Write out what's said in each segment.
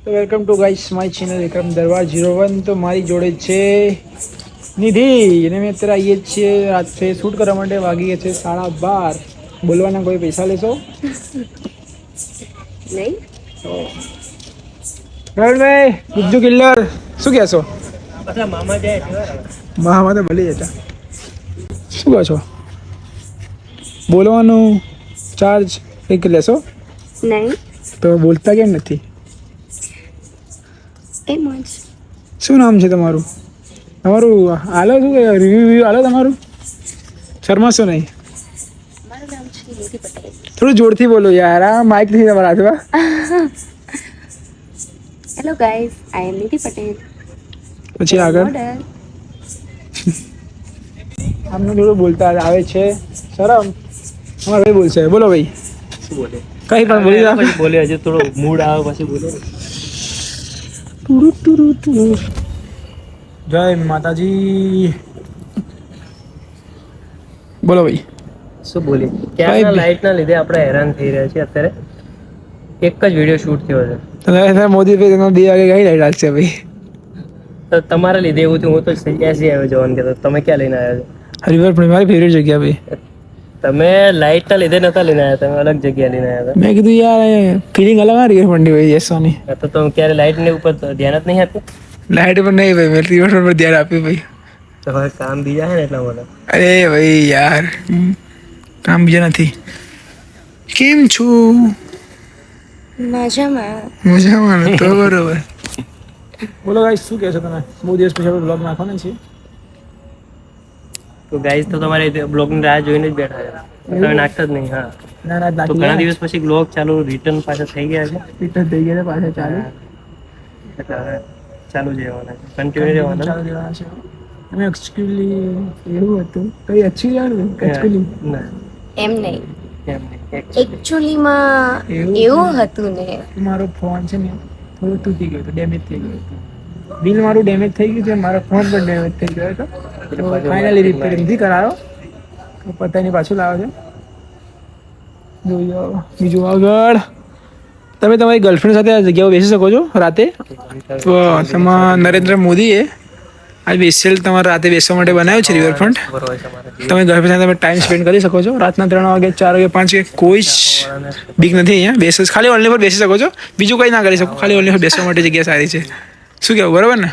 તો welcome to guys my channel Vikram Darbar 01. તો મારી જોડે છે નિધિ અને મેં અત્યારે આવીએ છીએ રાત્રે શૂટ કરવા માટે. વાગી ગયા છે 12:30. બોલવાના કોઈ પૈસા લેશો? નહીં. ભાઈ ગુજ્જુ કિલ્લર શું કહેશો? મામા તો ભલી જતા. શું કહો છો? બોલવાનું ચાર્જ કંઈક લેશો? નહીં. તો બોલતા કેમ નથી? એમ જ. શું નામ છે તમારું? હાલો શું કે રિવ્યુ હાલો તમારું? શર્માશો નહીં. મારું નામ છે નિધિ પટેલ. થોડું જોરથી બોલો યાર, આ માઇક નથી તમારા હાથમાં. હેલો ગાઈઝ, આઈ એમ નિધિ પટેલ. પછી આગળ આમને થોડું બોલતા આવે છે શરમ. અમારા ભાઈ બોલશે. બોલો ભાઈ. શું બોલે? કઈ પણ બોલી રાખો. પછી બોલે, હજુ થોડો મૂડ આવે પછી બોલે. જય માતાજી. બોલો ભાઈ. શું બોલે? ક્યારના લાઇટના લીધે આપણે હેરાન થઈ રહ્યા છીએ. અત્યારે એક જ વિડીયો શૂટ થયો છે. મોદી ભાઈ તમે 2 વાગે કઈ લાઈટ રાખશે ભાઈ? તો તમારા લીધે એવું થયું. હું તો એસી આવ્યો જવાનું કહેતો. તમે ક્યાં લઈને આવ્યા છો? રિવરફ્રન્ટ મારી ફેવરેટ જગ્યા ભાઈ. તમે લાઇટના લીધે નતા લઈને આવ્યા, તમે અલગ જગ્યા લઈને આવ્યા મેં કીધું યાર ફિલિંગ અલગ આ રિવરફ્રન્ટની ભાઈ બેસવાની. હતા. તો તમે ક્યારે લાઇટની ઉપર ધ્યાન જ નહીં આપ્યું? લાઈટ પર નહીં ભાઈ, મેં રિવરફ્રન્ટ પર ધ્યાન આપ્યું ભાઈ. તો હવે કામ બીજા છે ને એટલા માટે. અરે ભાઈ યાર કામ બીજા નથી. કેમ છું? મજામાં તો બરોબર. બોલો ગાઈસ, શું કહેશો તમે? બહુ દિવસ પછી આપણે બ્લોગ નાખવાનો છે. તો ગાઈઝ તો તમારે બ્લોગની રાહ જોઈને જ બેઠા છે. તમે નાખતા જ નહીં. હા, ના તો ઘણા દિવસ પછી બ્લોગ ચાલુ રિટર્ન પાછા થઈ ગયા છે. રિટર્ન થઈ ગયા છે પાછા ચાલુ. એટલે હવે ચાલુ જ રહેવાના છે, કન્ટિન્યુ રહેવાના. ચાલુ રહેવાના છે. અમે એક્ચ્યુઅલી એવું હતું કઈ અચ્છી યાર એક્ચ્યુઅલી ના એમ નહીં. એમ નહીં. એકચ્યુઅલીમાં એવું હતું ને, મારો ફોન છે ને થોડો તૂટી ગયો હતો, ડેમેજ થઈ ગયો હતો. બિલ મારું ડેમેજ થઈ ગયું છે, મારો ફોન પણ ડેમેજ થઈ ગયો હતો. તો ફાઇનલી રિપેરિંગ થી કરાયો. તો પતાની પાછું લાવો છે. જોઈ બીજું આગળ તમે તમારી ગર્લફ્રેન્ડ સાથે આ જગ્યાઓ બેસી શકો છો રાતે. તો તેમાં નરેન્દ્ર મોદીએ આ સ્પેશિયલ તમારે રાતે બેસવા માટે બનાવ્યું છે રિવરફ્રન્ટ. તમે ગર્લફ્રેન્ડ સાથે તમે ટાઈમ સ્પેન્ડ કરી શકો છો. રાતના 3 વાગે 4 વાગે 5 વાગે કોઈ જ બીક નથી અહીંયા. બેસ ખાલી ઓનલી પર બેસી શકો છો, બીજું કંઈ ના કરી શકો. ખાલી ઓનલી પર બેસવા માટે જગ્યા સારી છે. શું કહેવું, બરાબર ને?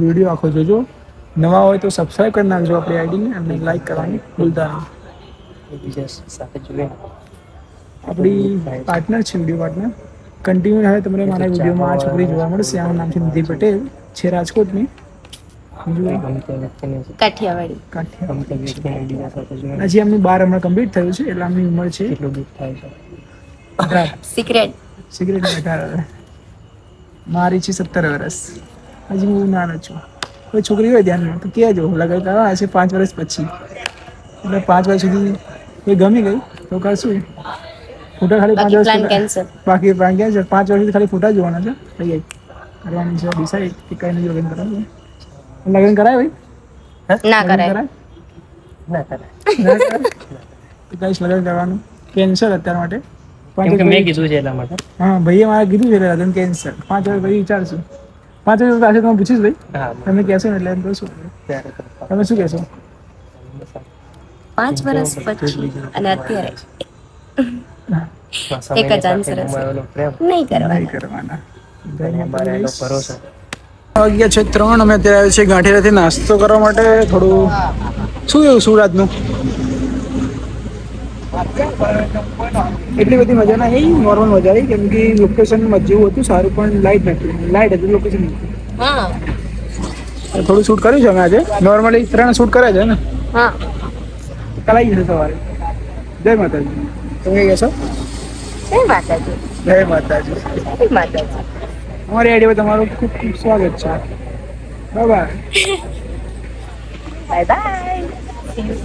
વિડીયો આખો જોજો. નવા હોય તો સબસ્ક્રાઈબ કરી નાખજો આપણી આઈડીને અને લાઈક કરવાની ભૂલતા નહીં. આપણી પાર્ટનર છે, વિડીયો પાર્ટનર. કન્ટિન્યુ હવે તમને મારા વિડીયોમાં આ છોકરી જોવા મળશે. આનું નામ છે નિધિ પટેલ, છે રાજકોટની. કાઠિયાવાડી. હજી એમનું 12 હમણાં કમ્પ્લીટ થયું છે, એટલે આમની ઉંમર છે સિક્રેટ 18. મારી છે 17 વર્ષ. હજી હું નાનો છું. કોઈ છોકરી હોય ધ્યાનમાં તો કહેજો, લગાવી કરવા છે 5 વર્ષ પછી. એટલે 5 વર્ષ સુધી એ ગમી ગઈ તો કરશું. ફોટા ખાલી 5 વર્ષ બાકી પ્લાન કેન્સલ. 5 વર્ષ સુધી ખાલી ફોટા જોવાના છે. થઈ જાય કરવાની છે ડિસાઈડ કે કઈ નહીં લગ્ન કરાવે. લગ્ન કરાય ભાઈ? ના કરાય. ના કરાય. તો કઈશ લગ્ન કરવાનું કેન્સલ અત્યાર માટે. મેં કીધું છે એટલા માટે. હા ભાઈએ મારે કીધું છે લગ્ન કેન્સલ. 5 વર્ષ પછી વિચારશું. 5 વર્ષ પાસે તમે પૂછીશ ભાઈ, તમે કહેશો ને એટલે એમ કહીશું. તમે શું કહેશો? 5 વર્ષ પછી અને અત્યારે એક જ આન્સર હશે. નહીં કરવાના. વાગ્યા છે 3. અમે અત્યારે આવ્યા છીએ ગાંઠિયાથી નાસ્તો કરવા માટે. થોડું શું એવું શું રાતનું એટલી બધી મજા ના આવી. નોર્મલ મજા આવી, કેમ કે લોકેશન જેવું હતું સારું, પણ લાઇટ નથી. લાઇટ હતી, લોકેશન નથી. થોડું શૂટ કર્યું છે અમે આજે. નોર્મલી 3 શૂટ કરે છે ને. કલાઈ જશે સવારે. જય માતાજી. તમે કહેશો? જય માતાજી. જય માતાજી. અમારી આઈડી પર તમારું ખૂબ ખૂબ સ્વાગત છે. Bye bye. Bye bye.